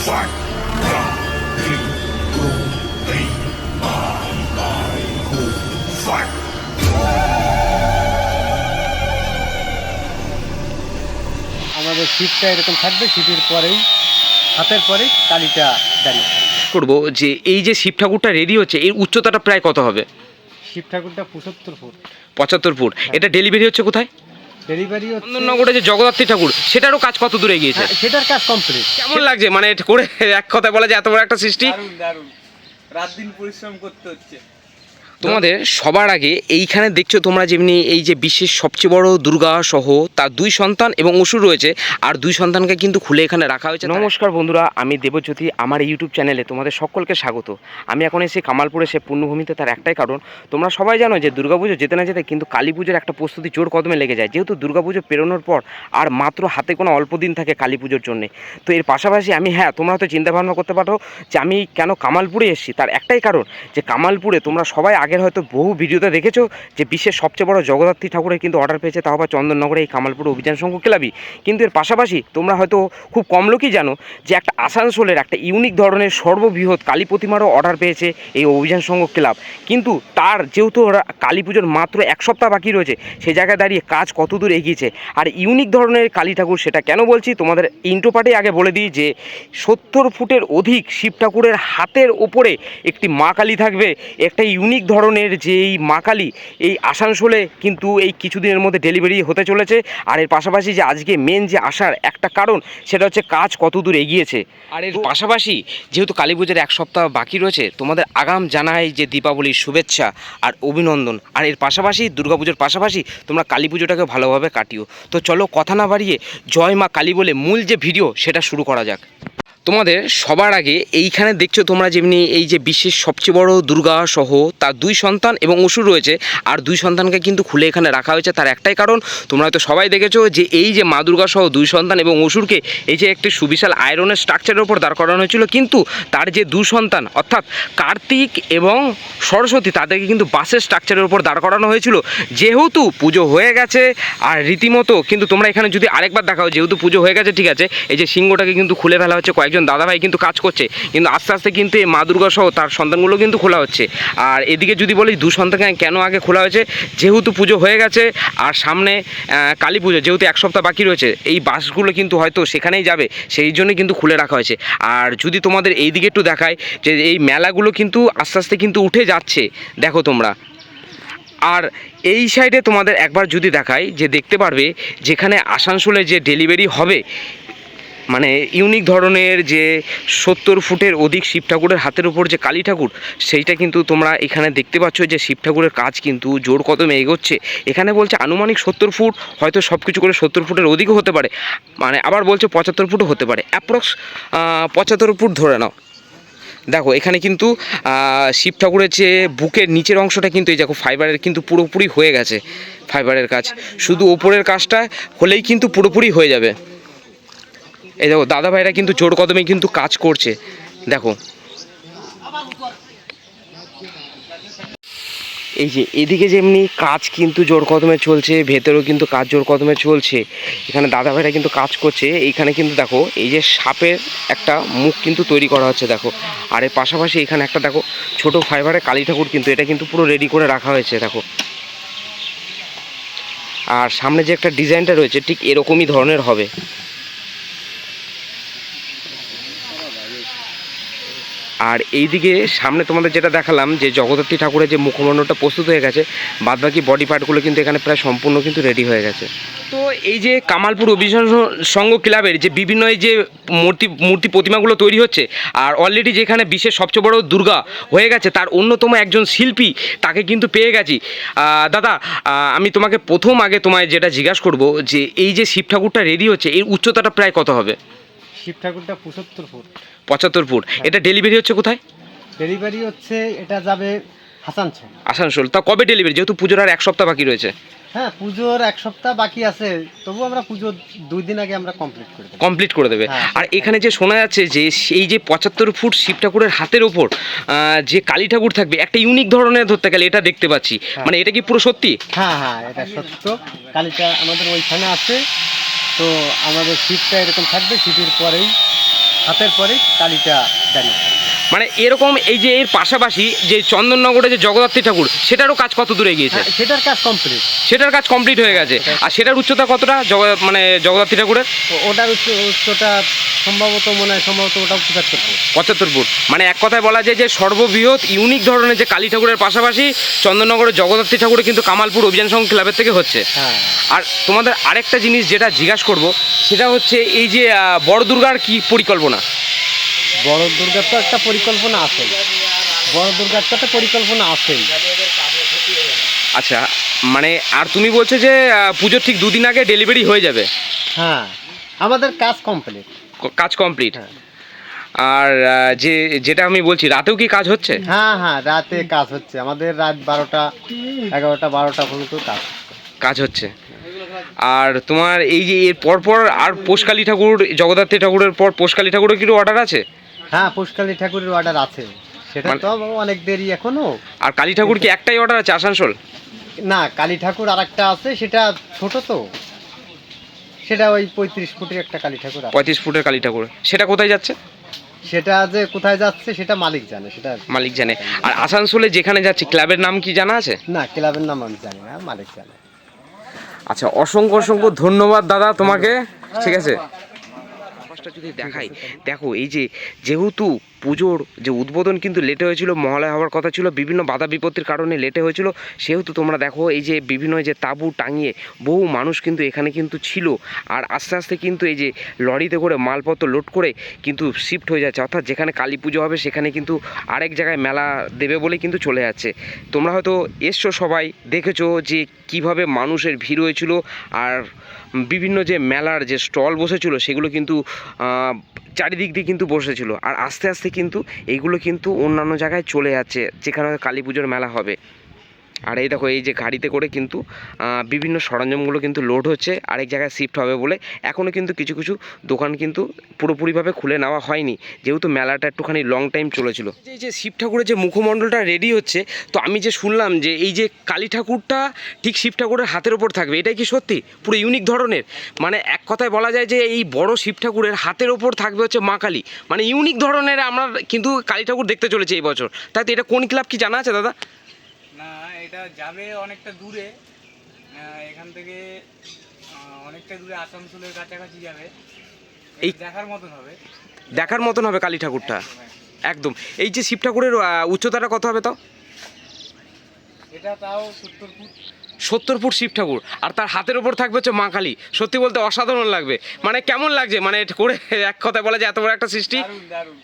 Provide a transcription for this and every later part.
আমাদের শিবটা এরকম থাকবে, শিবের পরেই হাতের পরেই কালীটা দাঁড়িয়ে থাকবে। করবো যে এই যে শিব ঠাকুরটা রেডি হচ্ছে এর উচ্চতাটা প্রায় কত হবে? শিব ঠাকুরটা 75 ফুট। 75 ফুট। এটা ডেলিভারি হচ্ছে কোথায়? ডেলিভারি হচ্ছে চন্দননগরে যে জগদ্ধাত্রী ঠাকুর সেটারও কাজ কত দূরে গিয়েছে? সেটার কাজ কমপ্লিট। কেমন লাগছে মানে করে এক কথায় বলা যায় এত বড় একটা সৃষ্টি? দারুণ, রাত দিন পরিশ্রম করতে হচ্ছে। তোমাদের সবার আগে এইখানে দেখছো তোমরা যেমনি এই যে বিশ্বের সবচেয়ে বড় দুর্গা সহ তার দুই সন্তান এবং অসুর রয়েছে, আর দুই সন্তানকে কিন্তু খুলে এখানে রাখা হয়েছে। নমস্কার বন্ধুরা, আমি দেবজ্যোতি, আমার ইউটিউব চ্যানেলে তোমাদের সকলকে স্বাগত। আমি এখন এসে কামালপুরে সে পূর্ণভূমিতে, তার একটাই কারণ তোমরা সবাই জানো যে দুর্গাপুজো যেতে না যেতে কিন্তু কালী পুজোর একটা প্রস্তুতি জোর কদমে লেগে যায়। যেহেতু দুর্গাপুজো পেরোনোর পর আর মাত্র হাতে কোনো অল্প দিন থাকে কালী পুজোর জন্যে, তো এর পাশাপাশি আমি তোমরা হয়তো চিন্তাভাবনা করতে পারো যে আমি কেন কামালপুরে এসেছি। তার একটাই কারণ যে কামালপুরে তোমরা সবাই আগের হয়তো বহু ভিডিওতে দেখেছো যে বিশ্বের সবচেয়ে বড় জগদ্ধাত্রী ঠাকুরের কিন্তু অর্ডার পেয়েছে, তাও আবার চন্দননগরে এই কামালপুর অভিযান সংঘ ক্লাবই। কিন্তু এর পাশাপাশি তোমরা হয়তো খুব কম লোকই জানো যে একটা আসানসোলের একটা ইউনিক ধরনের সর্ববৃহৎ কালী প্রতিমারও অর্ডার পেয়েছে এই অভিযান সংঘ ক্লাব। কিন্তু তার যেহেতু কালী পুজোর মাত্র এক সপ্তাহ বাকি রয়েছে, সেই জায়গায় দাঁড়িয়ে কাজ কতদূর এগিয়েছে আর ইউনিক ধরনের কালী ঠাকুর সেটা কেন বলছি তোমাদের ইন্ট্রো পার্টে আগে বলে দিই যে 70 ফুটের অধিক শিব ঠাকুরের হাতের ওপরে একটি মা কালী থাকবে। একটা ইউনিক ধরনের যে এই মা কালী এই আসানসোলে কিন্তু এই কিছুদিনের মধ্যে ডেলিভারি হতে চলেছে। আর এর পাশাপাশি যে আজকে মেন যে আসার একটা কারণ সেটা হচ্ছে কাজ কতদূর এগিয়েছে। আর এর পাশাপাশি যেহেতু কালী পুজোর এক সপ্তাহ বাকি রয়েছে, তোমাদের আগাম জানাই যে দীপাবলির শুভেচ্ছা আর অভিনন্দন। আর এর পাশাপাশি দুর্গাপুজোর পাশাপাশি তোমরা কালী পুজোটাকে ভালোভাবে কাটিও। তো চলো কথা না বাড়িয়ে জয় মা কালী বলে মূল যে ভিডিও সেটা শুরু করা যাক। তোমাদের সবার আগে এইখানে দেখছো তোমরা যেমনি এই যে বিশ্বের সবচেয়ে বড় দুর্গা সহ তার দুই সন্তান এবং অসুর রয়েছে, আর দুই সন্তানকে কিন্তু খুলে এখানে রাখা হয়েছে। তার একটাই কারণ তোমরা হয়তো সবাই দেখেছো যে এই যে মা দুর্গা সহ দুই সন্তান এবং অসুরকে এই যে একটি সুবিশাল আয়রনের স্ট্রাকচারের উপর দাঁড় করানো হয়েছিল, কিন্তু তার যে দুই সন্তান অর্থাৎ কার্তিক এবং সরস্বতী তাদেরকে কিন্তু বাসের স্ট্রাকচারের উপর দাঁড় করানো হয়েছিল। যেহেতু পুজো হয়ে গেছে আর রীতিমতো কিন্তু তোমরা এখানে যদি আরেকবার দেখাও, যেহেতু পুজো হয়ে গেছে ঠিক আছে, এই যে সিংহটাকে কিন্তু খুলে ফেলা হচ্ছে, কয়েকজন দাদাভাই কিন্তু কাজ করছে, কিন্তু আস্তে আস্তে কিন্তু এই মা দুর্গা সহ তার সন্তানগুলো কিন্তু খোলা হচ্ছে। আর এদিকে যদি বলি দু সন্তানকে কেন আগে খোলা হয়েছে, যেহেতু পুজো হয়ে গেছে আর সামনে কালী পুজো যেহেতু এক সপ্তাহ বাকি রয়েছে, এই বাসগুলো কিন্তু হয়তো সেখানেই যাবে, সেই জন্যই কিন্তু খুলে রাখা হয়েছে। আর যদি তোমাদের এই দিকে একটু দেখায় যে এই মেলাগুলো কিন্তু আস্তে আস্তে কিন্তু উঠে যাচ্ছে, দেখো তোমরা। আর এই সাইডে তোমাদের একবার যদি দেখাই যে দেখতে পারবে যেখানে আসানসোলে যে ডেলিভারি হবে, মানে ইউনিক ধরনের যে 70 ফুটের অধিক শিব ঠাকুরের হাতের উপর যে কালী ঠাকুর, সেইটা কিন্তু তোমরা এখানে দেখতে পাচ্ছ যে শিব ঠাকুরের কাজ কিন্তু জোর কদমে এগোচ্ছে। এখানে বলছে আনুমানিক 70 ফুট, হয়তো সব কিছু করে 70 ফুটের অধিকও হতে পারে, মানে আবার বলছে 75 ফুটও হতে পারে, অ্যাপ্রক্স 75 ফুট ধরে নাও। দেখো এখানে কিন্তু শিব ঠাকুরের যে বুকের নিচের অংশটা কিন্তু এই দেখো ফাইবারের কিন্তু পুরোপুরি হয়ে গেছে, ফাইবারের কাজ, শুধু ওপরের কাজটা হলেই কিন্তু পুরোপুরি হয়ে যাবে। এই দেখো দাদা ভাইরা কিন্তু জোর কদমে কিন্তু কাজ করছে, দেখো এই যে এদিকে যেমনি কাজ কিন্তু জোর কদমে চলছে, ভেতরেও কিন্তু কাজ জোর কদমে চলছে। এখানে দাদা ভাইরা কিন্তু কাজ করছে। এইখানে কিন্তু দেখো এই যে সাপের একটা মুখ কিন্তু তৈরি করা হচ্ছে, দেখো। আর এর পাশাপাশি এখানে একটা দেখো ছোট ফাইবারের কালী ঠাকুর কিন্তু এটা কিন্তু পুরো রেডি করে রাখা হয়েছে, দেখো। আর সামনে যে একটা ডিজাইনটা রয়েছে ঠিক এরকমই ধরনের হবে। আর এইদিকে সামনে তোমাদের যেটা দেখালাম যে জগদ্ধাত্রী ঠাকুরের যে মুখমণ্ডলটা প্রস্তুত হয়ে গেছে, বাদবাকি বডি পার্টগুলো কিন্তু এখানে প্রায় সম্পূর্ণ কিন্তু রেডি হয়ে গেছে। তো এই যে কামালপুর অভিযান সংঘ ক্লাবের যে বিভিন্ন এই যে মূর্তি প্রতিমাগুলো তৈরি হচ্ছে, আর অলরেডি যেখানে বিশ্বের সবচেয়ে বড় দুর্গা হয়ে গেছে তার অন্যতম একজন শিল্পী তাকে কিন্তু পেয়ে গেছি। দাদা আমি তোমাকে আগে তোমায় যেটা জিজ্ঞাসা করবো যে এই যে শিব ঠাকুরটা রেডি হচ্ছে এর উচ্চতাটা প্রায় কত হবে? শিব ঠাকুরটা 75 ফুট। 75 ফুট। এটা ডেলিভারি হচ্ছে কোথায়? ডেলিভারি হচ্ছে এটা যাবে আসানসোল। তা কবে ডেলিভারি, যেহেতু পুজোর আর এক সপ্তাহ বাকি রয়েছে? হ্যাঁ, পুজোর এক সপ্তাহ বাকি আছে, তবু আমরা পুজোর 2 দিন আগে আমরা কমপ্লিট করে দেবে। আর এখানে যে শোনা যাচ্ছে যে এই যে 75 ফুট শিব ঠাকুরের হাতের ওপর যে কালী ঠাকুর থাকবে একটা ইউনিক ধরনের ধরতে গেলে, এটা দেখতে পাচ্ছি, মানে এটা কি পুরো সত্যি? হ্যাঁ হ্যাঁ, এটা সত্য। কালীটা আমাদের ওইখানে আছে, তো আমাদের শিবটা এরকম থাকবে, শিবের পরেই হাতের পরে কালীটা দাঁড়িয়ে থাকে। মানে এরকম এই যে এর পাশাপাশি যে চন্দননগরে যে জগদ্ধাত্রী ঠাকুর সেটারও কাজ কত দূরে গিয়েছে? হ্যাঁ, সেটার কাজ কমপ্লিট। সেটার কাজ কমপ্লিট হয়ে গেছে। আর সেটার উচ্চতা কতটা মানে জগদ্ধাত্রী ঠাকুরের? ওটার উচ্চতা সম্ভবত ওটাও 75 ফুট। 75 ফুট। মানে এক কথায় বলা যায় যে সর্ববৃহৎ ইউনিক ধরনের যে কালী ঠাকুরের পাশাপাশি চন্দননগরের জগদ্ধাত্রী ঠাকুরে কিন্তু কামালপুর অভিযান সংঘ ক্লাবের থেকে হচ্ছে। হ্যাঁ। আর তোমাদের আরেকটা জিনিস যেটা জিজ্ঞাসা করব সেটা হচ্ছে এই যে বড় দুর্গার কি পরিকল্পনা? বড় দুর্গার তো একটা পরিকল্পনা আছে। আচ্ছা, মানে আর তুমি বলছো যে পুজোর ঠিক 2 দিন আগে ডেলিভারি হয়ে যাবে? হ্যাঁ, আমাদের কাজ কমপ্লিট। কাজ কমপ্লিট। হ্যাঁ। আর যেটা আমি বলছি রাতেও কি কাজ হচ্ছে? হ্যাঁ, রাতে কাজ হচ্ছে। আমাদের রাত 12টা 11টা 12টা পর্যন্ত কাজ হচ্ছে। আর তোমার এই যে এর পরপর আর পোষকালী ঠাকুর জগদ্ধাত্রী ঠাকুরের পর পোষকালী ঠাকুরের কি অর্ডার আছে? হ্যাঁ, পোষকালী ঠাকুরের অর্ডার আছে। সেটা তো অনেক দেরি এখনো। আর কালী ঠাকুর কি একটাই অর্ডার আছে আসানসোল? না, কালী ঠাকুর আরেকটা আছে, সেটা ছোট তো, সেটা ওই 35 ফুটের একটা কালী ঠাকুর আছে। 35 ফুটের কালী ঠাকুর, সেটা কোথায় যাচ্ছে? সেটা যে কোথায় যাচ্ছে সেটা মালিক জানে। মালিক জানে। আর আসানসোলে যেখানে যাচ্ছি ক্লাবের নাম কি জানা আছে? না, ক্লাবের নাম আমি জানি না, মালিক জানে। আচ্ছা, অসংখ্য ধন্যবাদ দাদা তোমাকে। ঠিক আছে, যদি দেখাই, দেখো এই যে যেহেতু পুজোর যে উদ্বোধন কিন্তু লেটে হয়েছিল, মহালয়া হওয়ার কথা ছিল, বিভিন্ন বাধা বিপত্তির কারণে লেটে হয়েছিল, সেহেতু তোমরা দেখো এই যে বিভিন্ন যে তাঁবু টাঙিয়ে বহু মানুষ কিন্তু এখানে কিন্তু ছিল। আর আস্তে আস্তে কিন্তু এই যে লরিতে করে মালপত্র লোড করে কিন্তু শিফট হয়ে যাচ্ছে, অর্থাৎ যেখানে কালী পুজো হবে সেখানে কিন্তু আরেক জায়গায় মেলা দেবে বলে কিন্তু চলে যাচ্ছে। তোমরা হয়তো এসছো, সবাই দেখেছো যে কিভাবে মানুষের ভিড় হয়েছিল। আর বিভিন্ন যে মেলার যে স্টল বসেছিল সেগুলো কিন্তু চারিদিক দিয়ে কিন্তু বসেছিল। আর আস্তে আস্তে কিন্তু এইগুলো কিন্তু অন্যান্য জায়গায় চলে যাচ্ছে যেখানে কালী পুজোর মেলা হবে। আর এই দেখো এই যে গাড়িতে করে কিন্তু বিভিন্ন সরঞ্জামগুলো কিন্তু লোড হচ্ছে, আরেক জায়গায় শিফট হবে বলে। এখনও কিন্তু কিছু কিছু দোকান কিন্তু পুরোপুরিভাবে খুলে নেওয়া হয়নি, যেহেতু মেলাটা একটুখানি লং টাইম চলেছিল। এই যে শিব ঠাকুরের যে মুখমণ্ডলটা রেডি হচ্ছে, তো আমি যে শুনলাম যে এই যে কালী ঠাকুরটা ঠিক শিব ঠাকুরের হাতের ওপর থাকবে, এটাই কি সত্যি? পুরো ইউনিক ধরনের, মানে এক কথায় বলা যায় যে এই বড় শিব ঠাকুরের হাতের ওপর থাকবে হচ্ছে মা কালী, মানে ইউনিক ধরনের আমরা কিন্তু কালী ঠাকুর দেখতে চলেছি এই বছর। তাই তো এটা কোন ক্লাব কি জানা আছে দাদা? না, এটা যাবে অনেকটা দূরে, এখান থেকে অনেকটা দূরে, আসানসোলের কাছাকাছি যাবে। এই দেখার মতন হবে কালী ঠাকুরটা একদম। এই যে শিব ঠাকুরের উচ্চতাটা কত হবে তাও? এটা তাও 70 ফুট। 70 ফুট শিব ঠাকুর, আর তার হাতের ওপর থাকবে হচ্ছে মা কালী। সত্যি বলতে অসাধারণ লাগবে। মানে কেমন লাগছে মানে করে এক কথায় বলা যায় এত বড় একটা সৃষ্টি? দারুণ,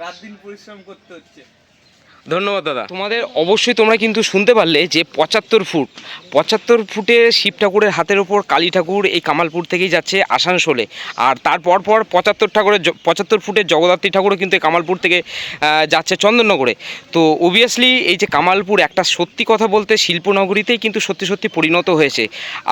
রাত দিন পরিশ্রম করতে হচ্ছে। ধন্যবাদ দাদা তোমাদের। অবশ্যই তোমরা কিন্তু শুনতে পারলে যে 75 ফুটে শিব ঠাকুরের হাতের ওপর কালী ঠাকুর এই কামালপুর থেকেই যাচ্ছে আসানসোলে। আর তারপর 75 ফুটের জগদ্ধাত্রী ঠাকুরও কিন্তু এই কামালপুর থেকে যাচ্ছে চন্দননগরে। তো অবভিয়াসলি এই যে কামালপুর একটা সত্যি কথা বলতে শিল্পনগরীতেই কিন্তু সত্যি পরিণত হয়েছে।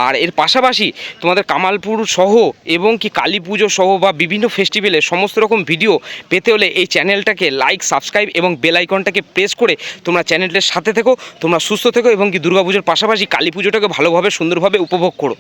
আর এর পাশাপাশি তোমাদের কামালপুর সহ এবং কি কালী পুজো সহ বা বিভিন্ন ফেস্টিভ্যালে সমস্ত রকম ভিডিও পেতে হলে এই চ্যানেলটাকে লাইক, সাবস্ক্রাইব এবং বেল আইকনটাকে প্রেস করে তোমরা চ্যানেলটার সাথে থেকো। তোমরা সুস্থ থেকো এবং কি দুর্গাপুজোর পাশাপাশি কালী পুজোটাকে ভালোভাবে সুন্দরভাবে উপভোগ করো।